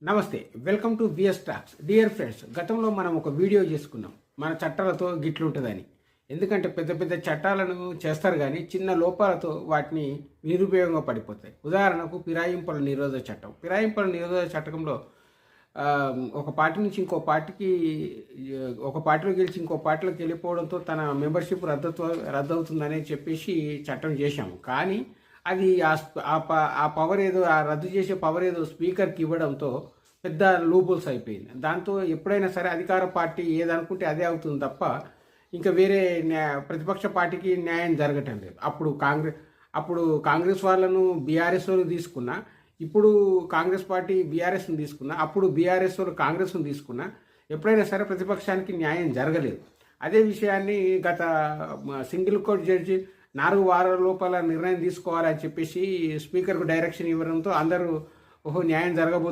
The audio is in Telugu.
నమస్తే, welcome to VS talks. Dear friends, గతంలో మనం ఒక వీడియో చేసుకున్నాం మన చట్టాలతో గిట్లుంటుందని. ఎందుకంటే పెద్ద పెద్ద చట్టాలను చేస్తారు కానీ చిన్న లోపాలతో వాటిని నిరుపయోగంగా పడిపోతాయి. ఉదాహరణకు ఫిరాయింపుల నిరోధక చట్టం. ఫిరాయింపుల నిరోధక చట్టంలో ఒక పార్టీ నుంచి ఇంకో పార్టీకి, ఒక పార్టీలో గెలిచి ఇంకో పార్టీలోకి వెళ్ళిపోవడంతో తన మెంబర్షిప్ రద్దవుతుందని చెప్పేసి చట్టం చేశాము. కానీ అది ఆ పవర్ ఏదో, ఆ రద్దు చేసే పవర్ ఏదో స్పీకర్కి ఇవ్వడంతో పెద్ద లూపుల్స్ అయిపోయింది. దాంతో ఎప్పుడైనా సరే అధికార పార్టీ ఏదనుకుంటే అదే అవుతుంది తప్ప ఇంకా వేరే ప్రతిపక్ష పార్టీకి న్యాయం జరగటం లేదు. అప్పుడు కాంగ్రెస్ వాళ్ళను బీఆర్ఎస్ వాళ్ళు తీసుకున్నా, ఇప్పుడు కాంగ్రెస్ పార్టీ బీఆర్ఎస్ని తీసుకున్నా, అప్పుడు బీఆర్ఎస్ వాళ్ళు కాంగ్రెస్ను తీసుకున్నా ఎప్పుడైనా సరే ప్రతిపక్షానికి న్యాయం జరగలేదు. అదే విషయాన్ని గత సింగిల్ కోర్ట్ జడ్జి 4 వారాల లోపల నిర్ణయం తీసుకోవాలని చెప్పేసి స్పీకర్కు డైరెక్షన్ ఇవ్వడంతో అందరూ న్యాయం జరగబోతుంది